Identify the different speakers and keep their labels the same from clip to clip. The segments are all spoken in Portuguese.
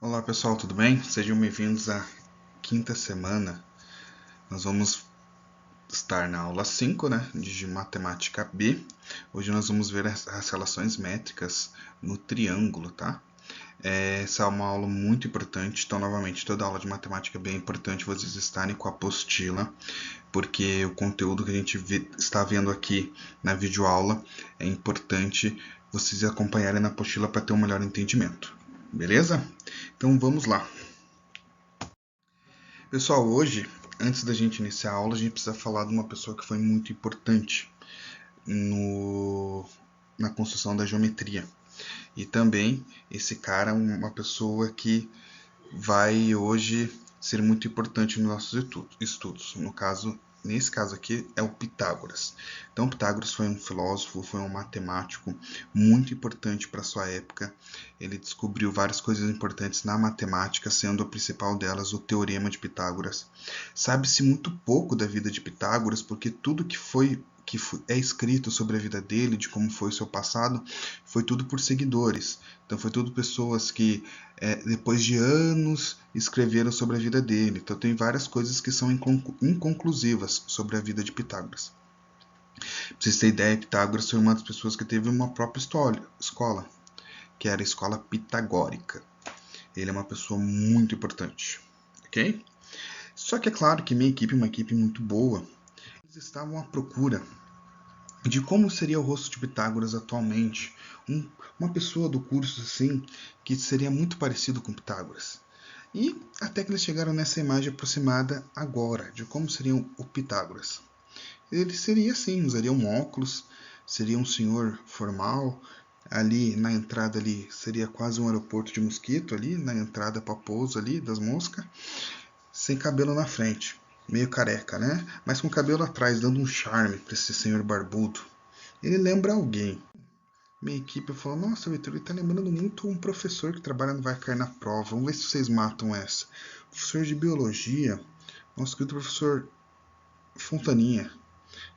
Speaker 1: Olá pessoal, tudo bem? Sejam bem-vindos à quinta semana. Nós vamos estar na aula 5, né, de matemática B. Hoje nós vamos ver as relações métricas no triângulo, tá? Essa é uma aula muito importante, então novamente toda aula de matemática B é importante vocês estarem com a apostila, porque o conteúdo que a gente está vendo aqui na videoaula é importante vocês acompanharem na apostila para ter um melhor entendimento. Beleza? Então vamos lá. Pessoal, hoje, antes da gente iniciar a aula, a gente precisa falar de uma pessoa que foi muito importante na construção da geometria. E também esse cara é uma pessoa que vai hoje ser muito importante nos nossos estudos. Nesse caso aqui, é o Pitágoras. Então, Pitágoras foi um filósofo, foi um matemático muito importante para sua época. Ele descobriu várias coisas importantes na matemática, sendo a principal delas o Teorema de Pitágoras. Sabe-se muito pouco da vida de Pitágoras, porque tudo que é escrito sobre a vida dele, de como foi o seu passado, foi tudo por seguidores. Então foi tudo pessoas que, depois de anos, escreveram sobre a vida dele. Então tem várias coisas que são inconclusivas sobre a vida de Pitágoras. Pra vocês terem ideia, Pitágoras foi uma das pessoas que teve uma própria escola, que era a escola pitagórica. Ele é uma pessoa muito importante, ok? Só que é claro que minha equipe é uma equipe muito boa. Eles estavam à procura de como seria o rosto de Pitágoras atualmente. Uma pessoa do curso assim que seria muito parecido com Pitágoras. E até que eles chegaram nessa imagem aproximada agora de como seria o Pitágoras. Ele seria assim, usaria um óculos, seria um senhor formal. Ali na entrada ali seria quase um aeroporto de mosquito ali, na entrada para pouso ali das moscas, sem cabelo na frente, meio careca, né? Mas com cabelo atrás, dando um charme para esse senhor barbudo. Ele lembra alguém. Minha equipe falou: Nossa, Vitor, ele tá lembrando muito um professor que trabalha no Vai Cair na Prova. Vamos ver se vocês matam essa. Professor de biologia, nosso querido professor Fontaninha.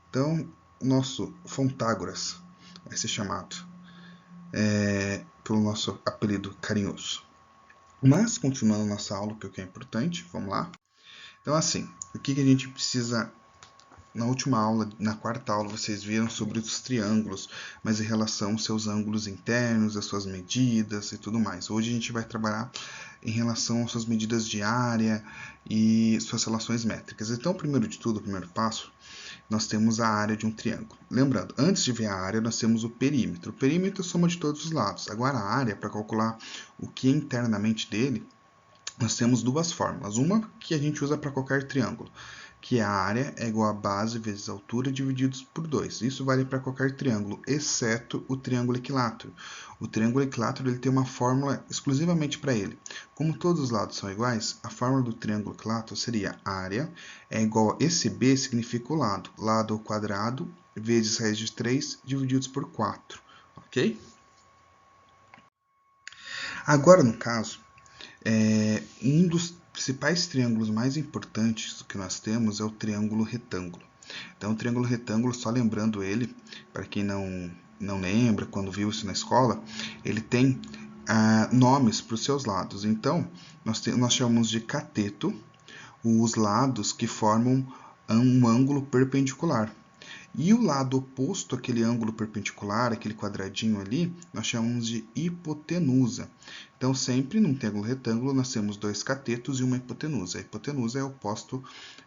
Speaker 1: Então, o nosso Fontágoras vai ser chamado pelo nosso apelido carinhoso. Mas, continuando nossa aula, que é o que é importante, vamos lá. Então, assim, o que a gente precisa. Na última aula, na quarta aula, vocês viram sobre os triângulos, mas em relação aos seus ângulos internos, as suas medidas e tudo mais. Hoje a gente vai trabalhar em relação às suas medidas de área e suas relações métricas. Então, primeiro de tudo, o primeiro passo, nós temos a área de um triângulo. Lembrando, antes de ver a área, nós temos o perímetro. O perímetro é a soma de todos os lados. Agora, a área, para calcular o que é internamente dele, nós temos duas fórmulas. Uma que a gente usa para qualquer triângulo, que a área é igual a base vezes a altura divididos por 2. Isso vale para qualquer triângulo, exceto o triângulo equilátero. O triângulo equilátero ele tem uma fórmula exclusivamente para ele. Como todos os lados são iguais, a fórmula do triângulo equilátero seria área é igual a esse B significa o lado. Lado ao quadrado vezes raiz de 3 divididos por 4. Ok? Agora, no caso, um dos principais triângulos mais importantes que nós temos é o triângulo retângulo. Então, o triângulo retângulo, só lembrando ele, para quem não lembra, quando viu isso na escola, ele tem nomes para os seus lados. Então, nós chamamos de cateto os lados que formam um ângulo perpendicular. E o lado oposto àquele ângulo perpendicular, aquele quadradinho ali, nós chamamos de hipotenusa. Então, sempre num triângulo retângulo, nós temos dois catetos e uma hipotenusa. A hipotenusa é oposto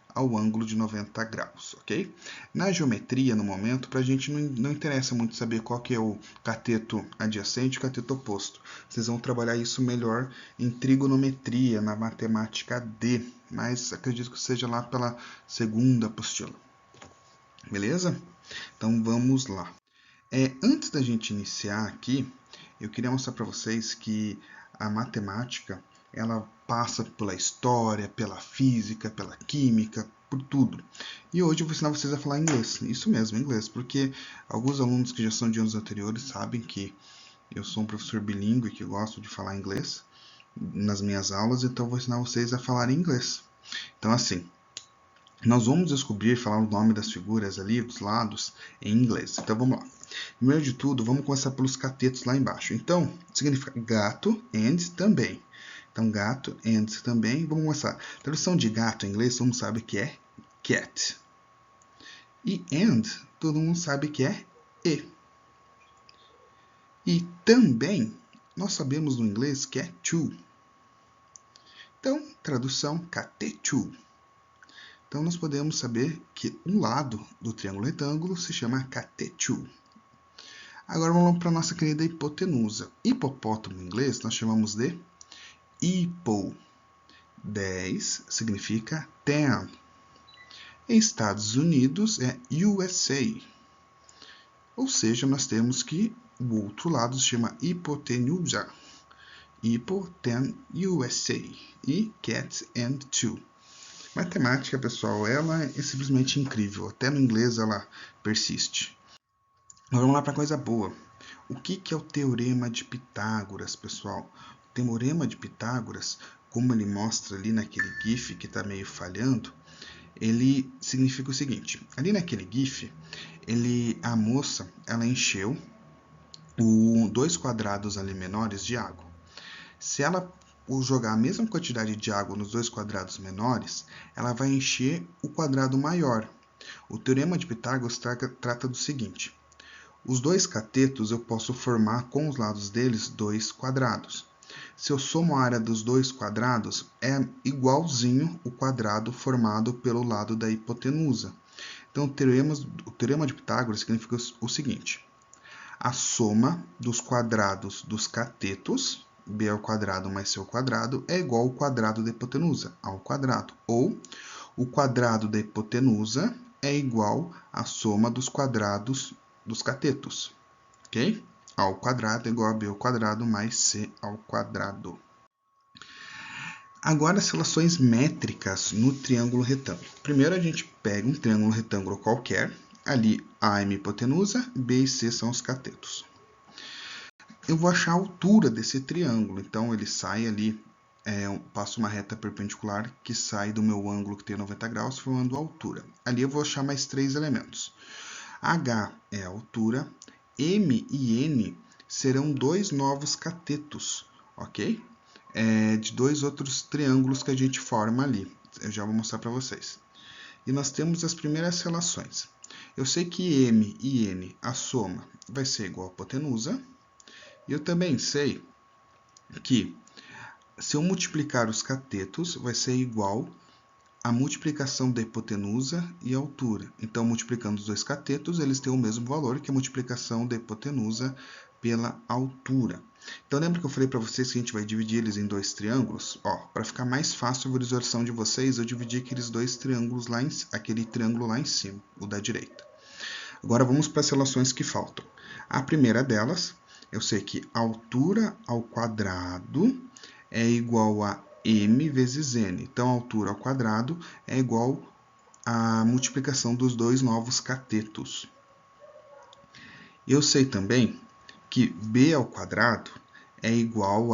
Speaker 1: ao ângulo de 90 graus, ok? Na geometria, no momento, para a gente não interessa muito saber qual que é o cateto adjacente e o cateto oposto. Vocês vão trabalhar isso melhor em trigonometria, na matemática D, mas acredito que seja lá pela segunda apostila. Beleza? Então vamos lá. Antes da gente iniciar aqui, eu queria mostrar para vocês que a matemática ela passa pela história, pela física, pela química, por tudo. E hoje eu vou ensinar vocês a falar inglês. Isso mesmo, inglês, porque alguns alunos que já são de anos anteriores sabem que eu sou um professor bilíngue que gosto de falar inglês nas minhas aulas, então eu vou ensinar vocês a falar inglês. Então assim, nós vamos descobrir, falar o nome das figuras ali, dos lados, em inglês. Então vamos lá. Primeiro de tudo, vamos começar pelos catetos lá embaixo. Então, significa gato and também. Então, gato, and também. Vamos começar. Tradução de gato em inglês, todo mundo sabe que é cat. E and, todo mundo sabe que é e. E também, nós sabemos no inglês que é to. Então, tradução, catechu. Então, nós podemos saber que um lado do triângulo retângulo se chama catechu. Agora, vamos para a nossa querida hipotenusa. Hipopótamo em inglês, nós chamamos de hippo. 10 significa 10. Em Estados Unidos é USA. Ou seja, nós temos que o outro lado se chama hipotenusa. USA e cats and two. Matemática, pessoal, ela é simplesmente incrível. Até no inglês ela persiste. Agora vamos lá para coisa boa. O que é o Teorema de Pitágoras, pessoal? O Teorema de Pitágoras, como ele mostra ali naquele GIF que está meio falhando, ele significa o seguinte. Ali naquele GIF, a moça ela encheu dois quadrados ali menores de água. Se ela jogar a mesma quantidade de água nos dois quadrados menores, ela vai encher o quadrado maior. O Teorema de Pitágoras trata do seguinte. Os dois catetos eu posso formar com os lados deles dois quadrados. Se eu somo a área dos dois quadrados, é igualzinho o quadrado formado pelo lado da hipotenusa. Então, o Teorema de Pitágoras significa o seguinte. A soma dos quadrados dos catetos, b ao quadrado mais c ao quadrado, é igual ao quadrado da hipotenusa, ao quadrado. Ou, o quadrado da hipotenusa é igual à soma dos quadrados dos catetos. Ok? A ao quadrado é igual a b ao quadrado mais c ao quadrado. Agora, as relações métricas no triângulo retângulo. Primeiro, a gente pega um triângulo retângulo qualquer. Ali, A é a hipotenusa, B e C são os catetos. Eu vou achar a altura desse triângulo. Então, ele sai ali, passo uma reta perpendicular que sai do meu ângulo que tem 90 graus, formando a altura. Ali eu vou achar mais três elementos. H é a altura, M e N serão dois novos catetos, ok? De dois outros triângulos que a gente forma ali. Eu já vou mostrar para vocês. E nós temos as primeiras relações. Eu sei que M e N, a soma, vai ser igual a hipotenusa. E eu também sei que se eu multiplicar os catetos, vai ser igual a multiplicação da hipotenusa e a altura. Então, multiplicando os dois catetos, eles têm o mesmo valor que a multiplicação da hipotenusa pela altura. Então, lembra que eu falei para vocês que a gente vai dividir eles em dois triângulos? Para ficar mais fácil a visualização de vocês, eu dividi aqueles dois triângulos aquele triângulo lá em cima, o da direita. Agora, vamos para as relações que faltam. A primeira delas, eu sei que a altura ao quadrado é igual a m vezes n. Então, a altura ao quadrado é igual à multiplicação dos dois novos catetos. Eu sei também que b ao quadrado é igual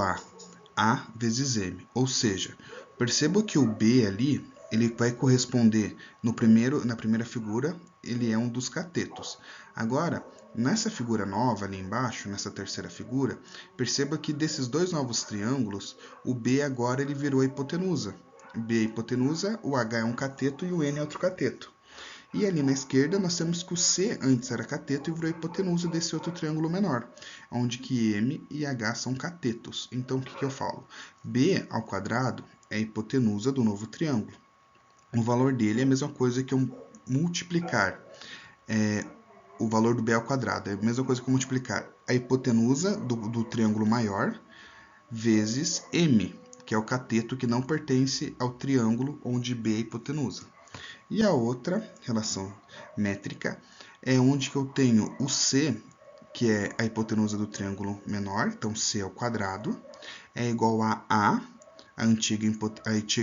Speaker 1: a vezes m. Ou seja, perceba que o b ali, ele vai corresponder na primeira figura, ele é um dos catetos. Agora, nessa figura nova ali embaixo, nessa terceira figura, perceba que desses dois novos triângulos, o B agora ele virou a hipotenusa. B é hipotenusa, o H é um cateto e o N é outro cateto. E ali na esquerda nós temos que o C antes era cateto e virou a hipotenusa desse outro triângulo menor, onde que M e H são catetos. Então o que eu falo? B ao quadrado é a hipotenusa do novo triângulo. O valor dele é a mesma coisa que eu multiplicar o valor do b ao quadrado. É a mesma coisa que eu multiplicar a hipotenusa do triângulo maior vezes m, que é o cateto que não pertence ao triângulo onde b é a hipotenusa. E a outra relação métrica é onde que eu tenho o c, que é a hipotenusa do triângulo menor, então c ao quadrado, é igual a antiga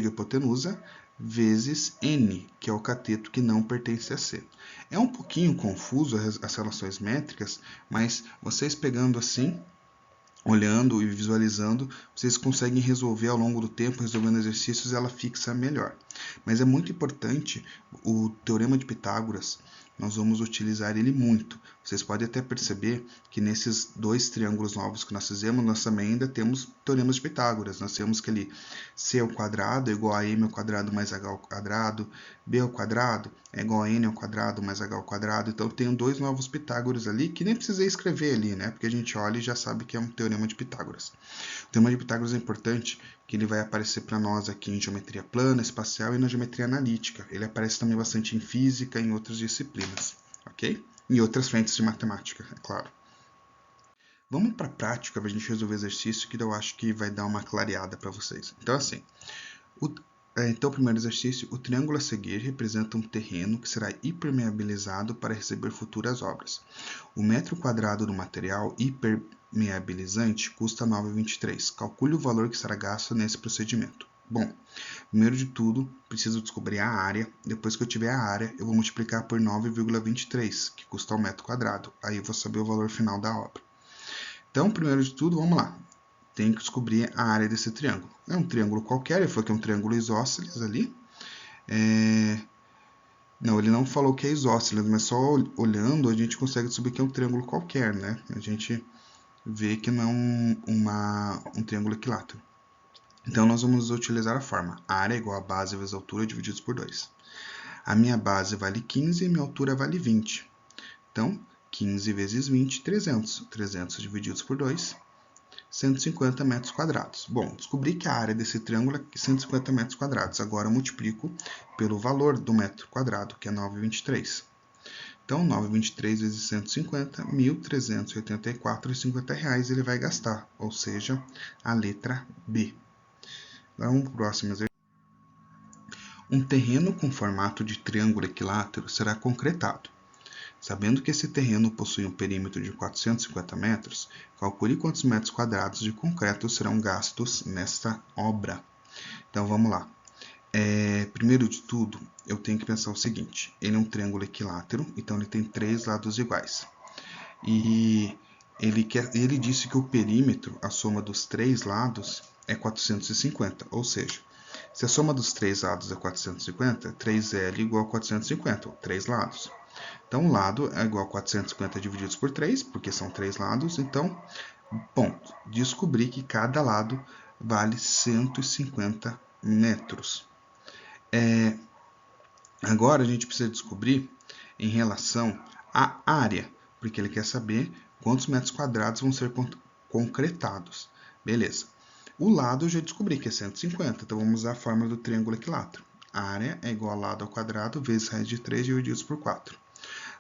Speaker 1: hipotenusa, vezes n, que é o cateto que não pertence a C. É um pouquinho confuso as relações métricas, mas vocês pegando assim, olhando e visualizando, vocês conseguem resolver ao longo do tempo, resolvendo exercícios, ela fixa melhor. Mas é muito importante o Teorema de Pitágoras, nós vamos utilizar ele muito. Vocês podem até perceber que nesses dois triângulos novos que nós fizemos, nós também ainda temos teoremas de Pitágoras. Nós temos que ali c ao quadrado é igual a m ao quadrado mais h ao quadrado, b ao quadrado é igual a n ao quadrado mais h ao quadrado. Então, eu tenho dois novos Pitágoras ali, que nem precisei escrever ali, né? Porque a gente olha e já sabe que é um teorema de Pitágoras. O teorema de Pitágoras é importante, que ele vai aparecer para nós aqui em geometria plana, espacial e na geometria analítica. Ele aparece também bastante em física e em outras disciplinas, ok? Em outras frentes de matemática, é claro. Vamos para a prática para a gente resolver exercício, que eu acho que vai dar uma clareada para vocês. Então, assim, o primeiro exercício, o triângulo a seguir representa um terreno que será hipermeabilizado para receber futuras obras. O metro quadrado do material hipermeabilizante custa 9,23. Calcule o valor que será gasto nesse procedimento. Bom, primeiro de tudo, preciso descobrir a área. Depois que eu tiver a área, eu vou multiplicar por 9,23, que custa o metro quadrado. Aí eu vou saber o valor final da obra. Então, primeiro de tudo, vamos lá. Tem que descobrir a área desse triângulo. É um triângulo qualquer, ele falou que é um triângulo isósceles ali. Não, ele não falou que é isósceles, mas só olhando a gente consegue descobrir que é um triângulo qualquer, né? A gente vê que não é um triângulo equilátero. Então, nós vamos utilizar a forma área igual a base vezes a altura divididos por 2. A minha base vale 15 e a minha altura vale 20. Então, 15 vezes 20, 300. 300 divididos por 2, 150 metros quadrados. Bom, descobri que a área desse triângulo é 150 metros quadrados. Agora eu multiplico pelo valor do metro quadrado, que é 9,23. Então, 9,23 vezes 150, R$ 1.384,50 ele vai gastar, ou seja, a letra B. Vamos para o próximo exercício. Um terreno com formato de triângulo equilátero será concretado. Sabendo que esse terreno possui um perímetro de 450 metros, calcule quantos metros quadrados de concreto serão gastos nesta obra. Então, vamos lá. Primeiro de tudo, eu tenho que pensar o seguinte. Ele é um triângulo equilátero, então ele tem 3 lados iguais. E ele disse que o perímetro, a soma dos 3 lados, é 450, ou seja, se a soma dos 3 lados é 450, 3L igual a 450, ou 3 lados. Então, um lado é igual a 450 divididos por 3, porque são 3 lados. Então, ponto. Descobri que cada lado vale 150 metros. Agora, a gente precisa descobrir em relação à área, porque ele quer saber quantos metros quadrados vão ser concretados. Beleza. O lado eu já descobri que é 150, então vamos usar a fórmula do triângulo equilátero. A área é igual a lado ao quadrado vezes raiz de 3 divididos por 4.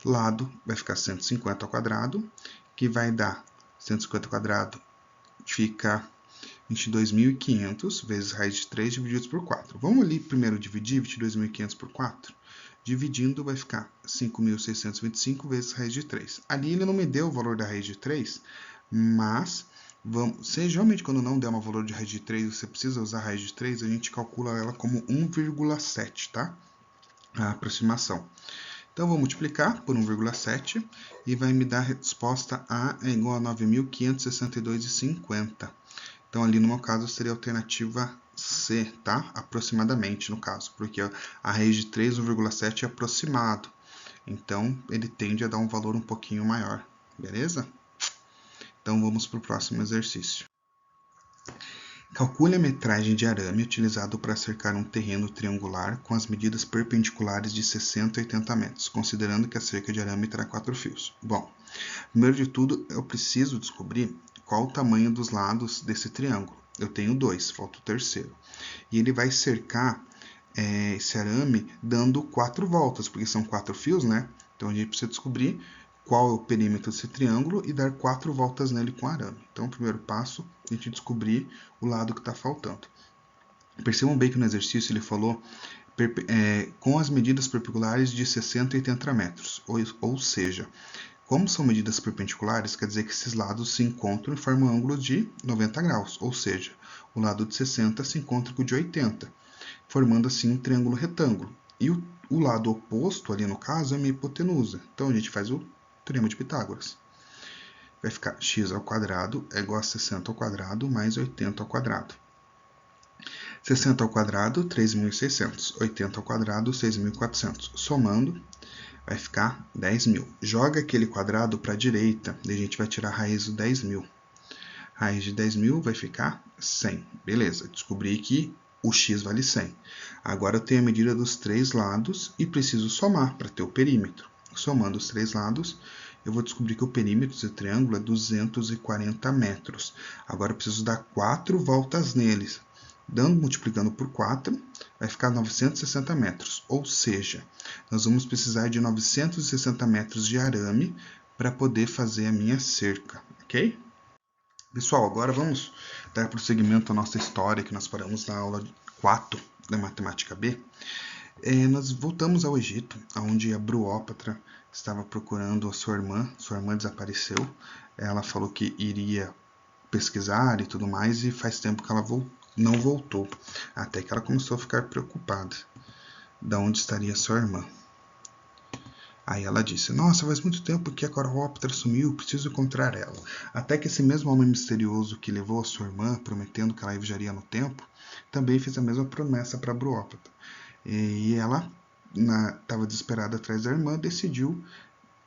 Speaker 1: Lado vai ficar 150 ao quadrado, que vai dar 150 ao quadrado, fica 22.500 vezes raiz de 3 divididos por 4. Vamos ali primeiro dividir 22.500 por 4? Dividindo vai ficar 5.625 vezes raiz de 3. Ali ele não me deu o valor da raiz de 3, mas geralmente quando não der um valor de raiz de 3, você precisa usar a raiz de 3, a gente calcula ela como 1,7, tá? A aproximação. Então, vou multiplicar por 1,7 e vai me dar a resposta A é igual a 9.562,50. Então, ali no meu caso seria a alternativa C, tá? Aproximadamente, no caso, porque a raiz de 3, 1,7 é aproximado. Então, ele tende a dar um valor um pouquinho maior, beleza? Então, vamos para o próximo exercício. Calcule a metragem de arame utilizado para cercar um terreno triangular com as medidas perpendiculares de 60 e 80 metros, considerando que a cerca de arame terá 4 fios. Bom, primeiro de tudo, eu preciso descobrir qual o tamanho dos lados desse triângulo. Eu tenho 2, falta o terceiro. E ele vai cercar esse arame dando 4 voltas, porque são 4 fios, né? Então, a gente precisa descobrir qual é o perímetro desse triângulo e dar 4 voltas nele com arame. Então, o primeiro passo é a gente descobrir o lado que está faltando. Percebam bem que no exercício ele falou com as medidas perpendiculares de 60 e 80 metros. Ou seja, como são medidas perpendiculares, quer dizer que esses lados se encontram e formam um ângulo de 90 graus. Ou seja, o lado de 60 se encontra com o de 80, formando assim um triângulo retângulo. E o lado oposto, ali no caso, é uma hipotenusa. Então, a gente faz o teorema de Pitágoras. Vai ficar x ao quadrado é igual a 60 ao quadrado mais 80 ao quadrado. 60 ao quadrado, 3.600. 80 ao quadrado, 6.400. Somando, vai ficar 10.000. Joga aquele quadrado para a direita, daí a gente vai tirar a raiz do 10.000. Raiz de 10.000 vai ficar 100. Beleza, descobri que o x vale 100. Agora eu tenho a medida dos três lados e preciso somar para ter o perímetro. Somando os três lados, eu vou descobrir que o perímetro desse triângulo é 240 metros. Agora eu preciso dar 4 voltas neles. Multiplicando por 4, vai ficar 960 metros. Ou seja, nós vamos precisar de 960 metros de arame para poder fazer a minha cerca, ok? Pessoal, agora vamos dar prosseguimento à nossa história, que nós paramos na aula 4 da Matemática B. Nós voltamos ao Egito, onde a Bruópatra estava procurando a sua irmã desapareceu, ela falou que iria pesquisar e tudo mais, e faz tempo que ela não voltou, até que ela começou a ficar preocupada, de onde estaria sua irmã. Aí ela disse, nossa, faz muito tempo que a Bruópatra sumiu, preciso encontrar ela. Até que esse mesmo homem misterioso que levou a sua irmã, prometendo que ela viajaria no tempo, também fez a mesma promessa para a Bruópatra. E ela, estava desesperada atrás da irmã, decidiu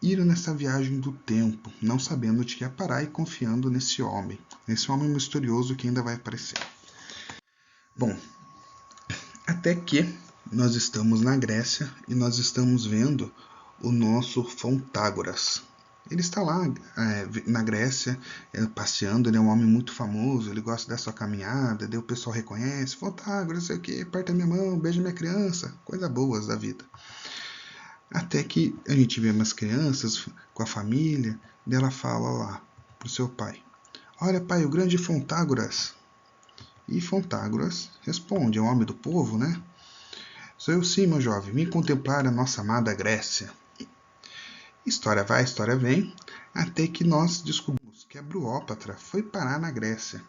Speaker 1: ir nessa viagem do tempo, não sabendo onde ia parar e confiando nesse homem misterioso que ainda vai aparecer. Bom, até que nós estamos na Grécia e nós estamos vendo o nosso Fontágoras. Ele está lá na Grécia, passeando, ele é um homem muito famoso, ele gosta da sua caminhada, daí o pessoal reconhece, Fontágoras, sei o que, aperta minha mão, beija minha criança, coisas boas da vida. Até que a gente vê umas crianças com a família, e ela fala lá pro seu pai, olha pai, o grande Fontágoras. E Fontágoras responde, é um homem do povo, né? Sou eu sim, meu jovem, vim contemplar a nossa amada Grécia. História vai, história vem, até que nós descobrimos que a Bruópatra foi parar na Grécia.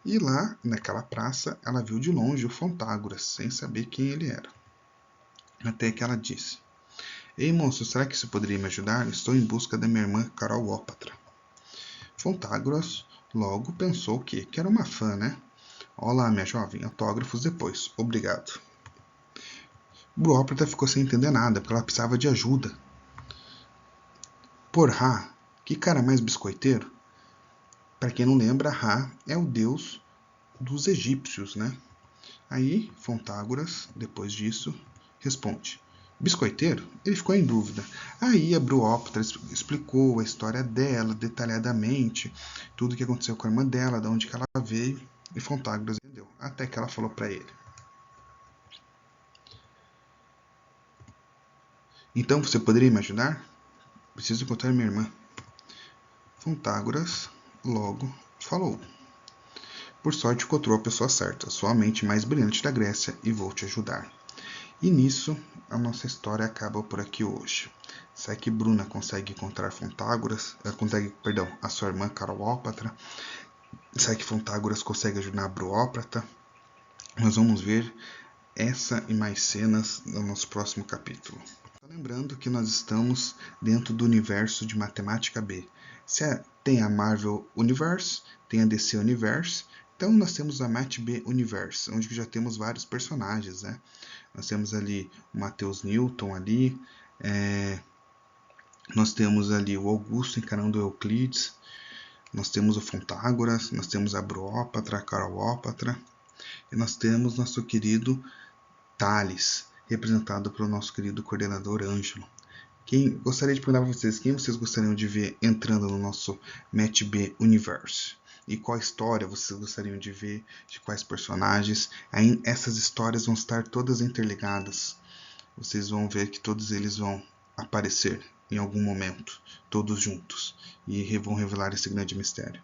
Speaker 1: E lá, naquela praça, ela viu de longe o Fontágoras, sem saber quem ele era. Até que ela disse, ei moço, será que você poderia me ajudar? Estou em busca da minha irmã Carolópatra. Fontágoras logo pensou que era uma fã, né? Olá, minha jovem, autógrafos depois, obrigado. Bruópatra ficou sem entender nada, porque ela precisava de ajuda. Por Ra, que cara mais biscoiteiro? Para quem não lembra, Ra é o deus dos egípcios, né? Aí, Fontágoras, depois disso, responde, biscoiteiro? Ele ficou em dúvida. Aí a Bruópatra explicou a história dela detalhadamente, tudo o que aconteceu com a irmã dela, de onde que ela veio, e Fontágoras entendeu. Até que ela falou para ele, então você poderia me ajudar? Preciso encontrar minha irmã. Fontágoras logo falou, por sorte encontrou a pessoa certa, sua mente mais brilhante da Grécia, e vou te ajudar. E nisso, a nossa história acaba por aqui hoje. Será que Bruna consegue encontrar Fontágoras? A sua irmã Carolópatra? Será que Fontágoras consegue ajudar a Bruópatra? Nós vamos ver essa e mais cenas no nosso próximo capítulo. Lembrando que nós estamos dentro do universo de Matemática B. Tem a Marvel Universe, tem a DC Universe, então nós temos a Mat B Universe, onde já temos vários personagens, né? Nós temos ali o Matheus Newton ali, nós temos ali o Augusto encarando o Euclides, nós temos o Fontágoras, nós temos a Bruópatra, a Carolópatra, e nós temos nosso querido Tales, representado pelo nosso querido coordenador Ângelo. Gostaria de perguntar para vocês, quem vocês gostariam de ver entrando no nosso Mat B Universe? E qual história vocês gostariam de ver, de quais personagens? Aí essas histórias vão estar todas interligadas. Vocês vão ver que todos eles vão aparecer em algum momento, todos juntos, e vão revelar esse grande mistério.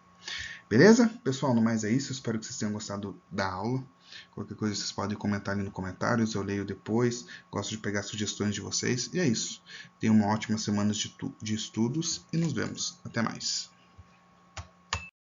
Speaker 1: Beleza? Pessoal, no mais é isso. Espero que vocês tenham gostado da aula. Qualquer coisa vocês podem comentar ali nos comentários, eu leio depois. Gosto de pegar sugestões de vocês. E é isso. Tenham uma ótima semana de estudos e nos vemos. Até mais.